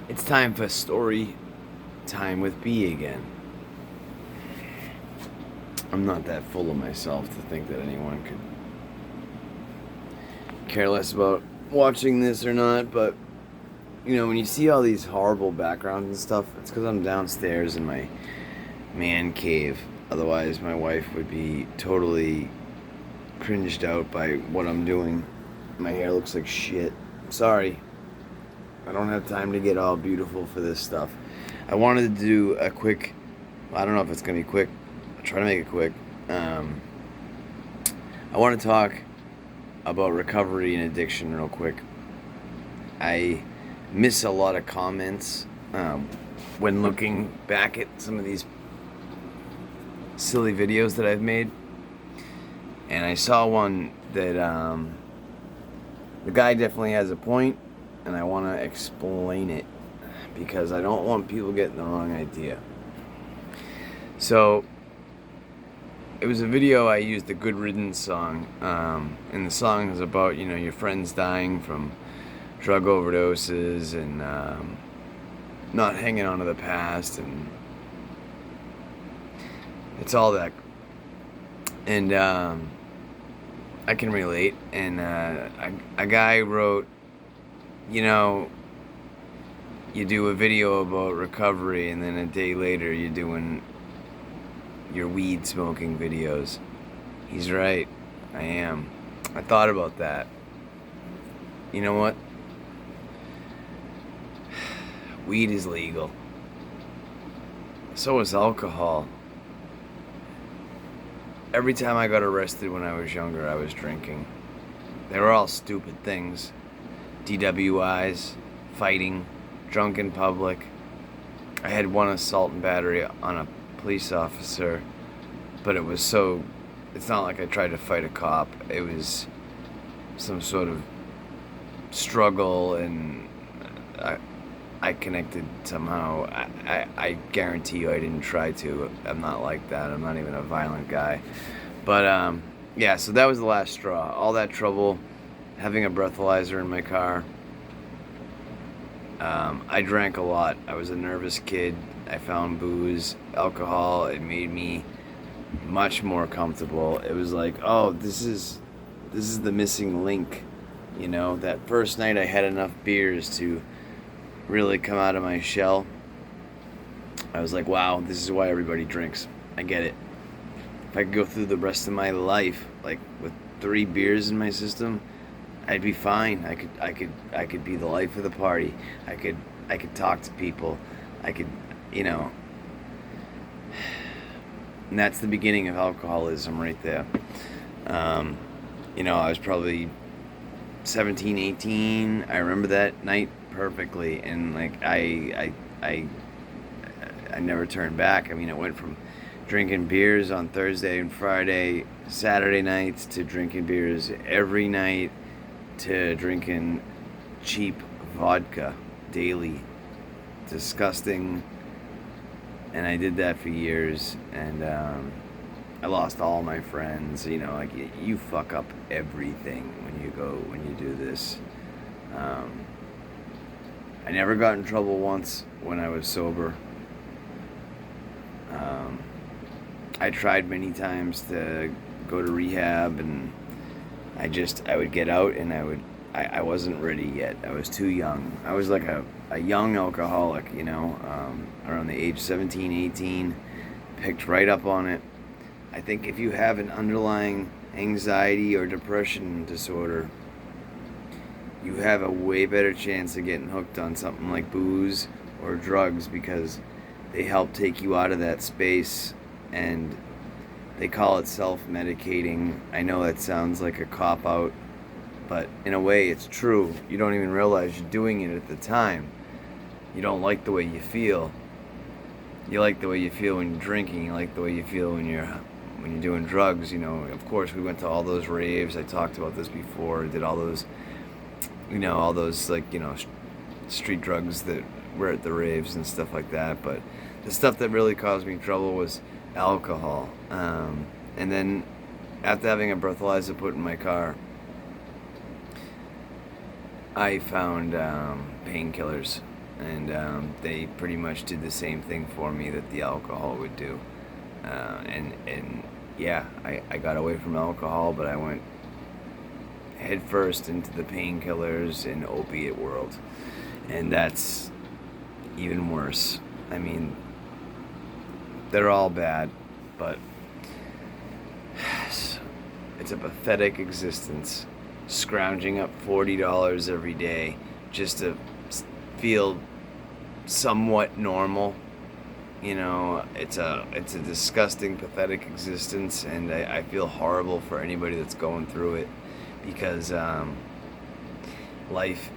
It's time for story time with B again. I'm not that full of myself to think that anyone could care less about watching this or not, but when you see all these horrible backgrounds and stuff, it's because I'm downstairs in my man cave. Otherwise, my wife would be totally cringed out by what I'm doing. My hair looks like shit. Sorry. I don't have time to get all beautiful for this stuff. I wanted to do a quick, I don't know if it's going to be quick. I'll try to make it quick. I want to talk about recovery and addiction real quick. I miss a lot of comments when looking back at some of these silly videos that I've made. And I saw one that the guy definitely has a point, and I want to explain it because I don't want people getting the wrong idea. So it was a video. I used the Good Riddance song, and the song is about your friends dying from drug overdoses and not hanging on to the past, and it's all that. And I can relate. And a guy wrote, you do a video about recovery, and then a day later you're doing your weed smoking videos. He's right. I am. I thought about that. You know what? Weed is legal. So is alcohol. Every time I got arrested when I was younger, I was drinking. They were all stupid things. DWIs, fighting, drunk in public. I had one assault and battery on a police officer, but it's not like I tried to fight a cop. It was some sort of struggle, and I connected somehow. I guarantee you I didn't try to. I'm not like that. I'm not even a violent guy. But yeah, so that was the last straw. All that trouble, having a breathalyzer in my car. I drank a lot. I was a nervous kid. I found booze, alcohol. It made me much more comfortable. It was like, oh, this is the missing link. That first night I had enough beers to really come out of my shell. I was like, wow, this is why everybody drinks. I get it. If I could go through the rest of my life like with 3 beers in my system, I'd be fine. I could be the life of the party. I could talk to people. I could, and that's the beginning of alcoholism right there. I was probably 17, 18. I remember that night perfectly, and like I never turned back. I mean, it went from drinking beers on Thursday and Friday, Saturday nights, to drinking beers every night, to drinking cheap vodka daily. Disgusting. And I did that for years, and I lost all my friends. Like you fuck up everything when you do this. I never got in trouble once when I was sober. I tried many times to go to rehab, and I would get out, and I wasn't ready yet. I was too young. I was like a young alcoholic, around the age 17, 18, picked right up on it. I think if you have an underlying anxiety or depression disorder, you have a way better chance of getting hooked on something like booze or drugs, because they help take you out of that space, and they call it self-medicating. I know that sounds like a cop-out, but in a way it's true. You don't even realize you're doing it at the time. You don't like the way you feel. You like the way you feel when you're drinking. You like the way you feel when you're doing drugs. Of course, we went to all those raves. I talked about this before. Did all those street drugs that were at the raves and stuff like that. But the stuff that really caused me trouble was alcohol. And then after having a breathalyzer put in my car, I found painkillers. and they pretty much did the same thing for me that the alcohol would do. And yeah, I got away from alcohol, but I went headfirst into the painkillers and opiate world, and that's even worse. I mean, they're all bad, but it's a pathetic existence, scrounging up $40 every day just to feel somewhat normal. You know, it's a disgusting, pathetic existence, and I feel horrible for anybody that's going through it, because life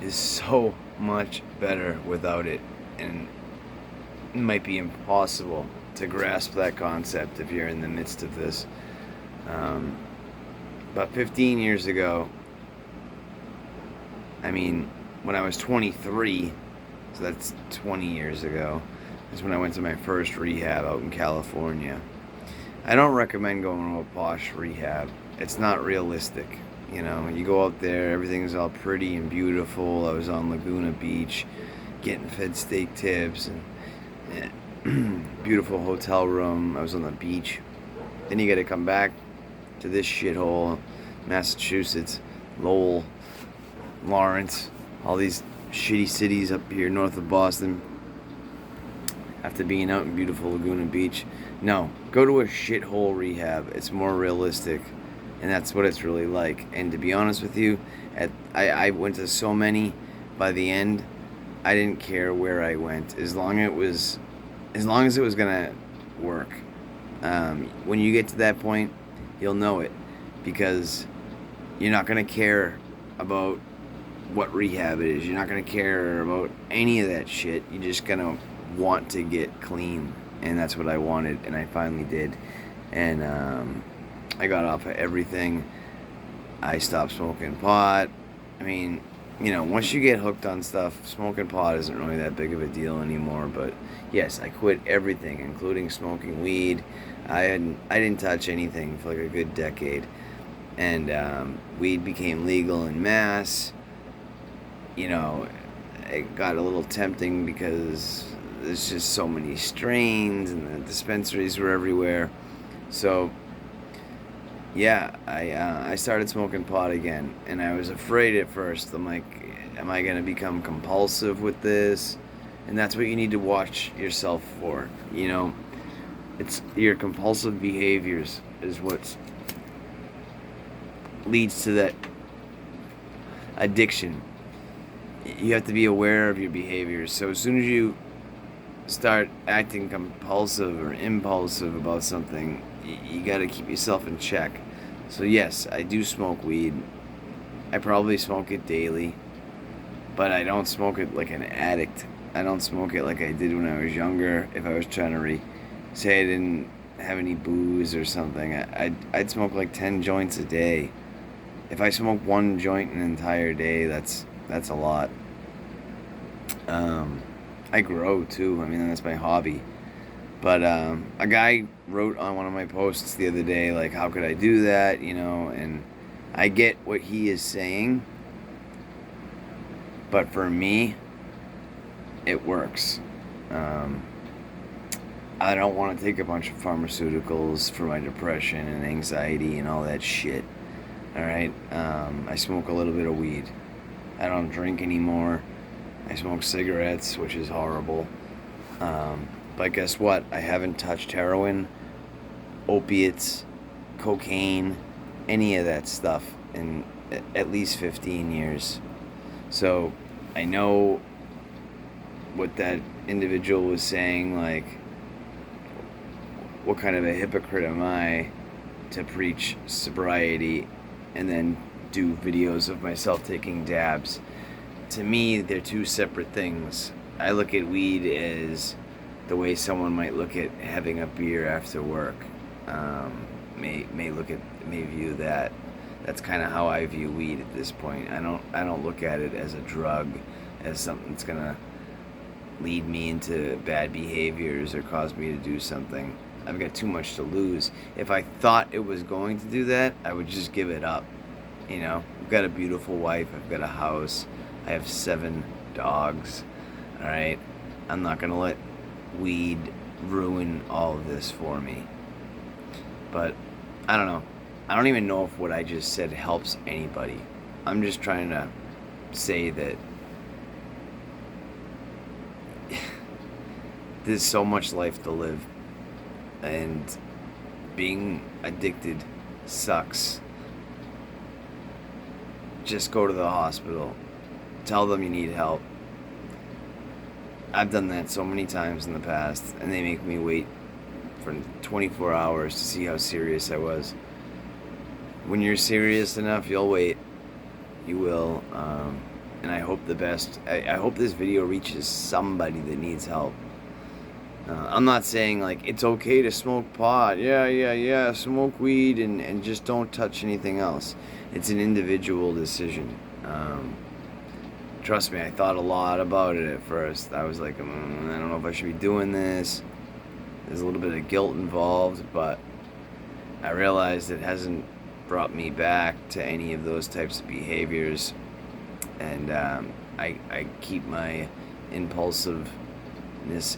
is so much better without it, and it might be impossible to grasp that concept if you're in the midst of this. About 15 years ago, I mean, when I was 23, so that's 20 years ago, is when I went to my first rehab out in California. I don't recommend going to a posh rehab. It's not realistic. You know, you go out there, everything's all pretty and beautiful. I was on Laguna Beach, getting fed steak tips and beautiful hotel room. I was on the beach. Then you got to come back to this shithole, Massachusetts, Lowell, Lawrence, all these shitty cities up here north of Boston, after being out in beautiful Laguna Beach. No, go to a shithole rehab. It's more realistic, and that's what it's really like. And to be honest with you, I went to so many. By the end, I didn't care where I went, as long as it was gonna work. When you get to that point, you'll know it, because you're not gonna care about what rehab it is. You're not gonna care about any of that shit. You're just gonna want to get clean, and that's what I wanted, and I finally did. And I got off of everything. I stopped smoking pot. I mean, you know, once you get hooked on stuff, smoking pot isn't really that big of a deal anymore. But yes, I quit everything, including smoking weed. I didn't touch anything for like a good decade, and weed became legal in Mass. You know, it got a little tempting because there's just so many strains, and the dispensaries were everywhere. So yeah, I started smoking pot again, and I was afraid at first. I'm like, am I gonna become compulsive with this? And that's what you need to watch yourself for. You know, it's your compulsive behaviors is what leads to that addiction. You have to be aware of your behaviors. So as soon as you start acting compulsive or impulsive about something, you got to keep yourself in check. So yes, I do smoke weed. I probably smoke it daily, but I don't smoke it like an addict. I don't smoke it like I did when I was younger. If I was trying to say I didn't have any booze or something, I'd smoke like 10 joints a day. If I smoke one joint an entire day, that's a lot. I grow too. I mean, that's my hobby. But a guy wrote on one of my posts the other day, like, how could I do that? You know, and I get what he is saying, but for me, it works. I don't want to take a bunch of pharmaceuticals for my depression and anxiety and all that shit. Alright? I smoke a little bit of weed. I don't drink anymore. I smoke cigarettes, which is horrible. But guess what? I haven't touched heroin, opiates, cocaine, any of that stuff in at least 15 years. So I know what that individual was saying, like, what kind of a hypocrite am I to preach sobriety and then do videos of myself taking dabs? To me, they're two separate things. I look at weed as the way someone might look at having a beer after work. May view that. That's kind of how I view weed at this point. I don't look at it as a drug, as something that's gonna lead me into bad behaviors or cause me to do something. I've got too much to lose. If I thought it was going to do that, I would just give it up. You know, I've got a beautiful wife. I've got a house. I have 7 dogs. Alright? I'm not gonna let weed ruin all of this for me. But, I don't know. I don't even know if what I just said helps anybody. I'm just trying to say that there's so much life to live, and being addicted sucks. Just go to the hospital. Tell them you need help. I've done that so many times in the past, and they make me wait for 24 hours to see how serious I was. When you're serious enough, you'll wait. You will. And I hope the best. I hope this video reaches somebody that needs help. I'm not saying like it's okay to smoke pot. Yeah. Smoke weed and just don't touch anything else. It's an individual decision. Trust me, I thought a lot about it at first. I was like, I don't know if I should be doing this. There's a little bit of guilt involved, but I realized it hasn't brought me back to any of those types of behaviors. And I keep my impulsiveness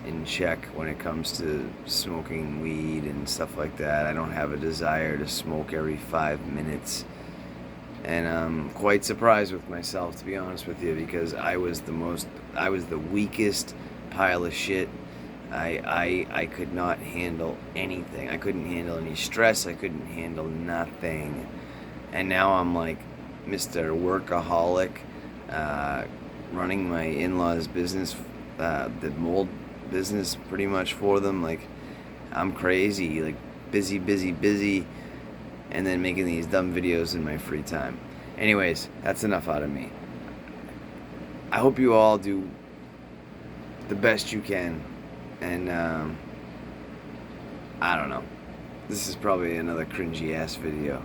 in check when it comes to smoking weed and stuff like that. I don't have a desire to smoke every 5 minutes. And I'm quite surprised with myself, to be honest with you, because I was the weakest pile of shit. I could not handle anything. I couldn't handle any stress. I couldn't handle nothing. And now I'm like Mr. Workaholic, running my in-laws' business, the mold business pretty much for them. Like, I'm crazy, like busy, and then making these dumb videos in my free time. Anyways, that's enough out of me. I hope you all do the best you can. And, I don't know. This is probably another cringy ass video.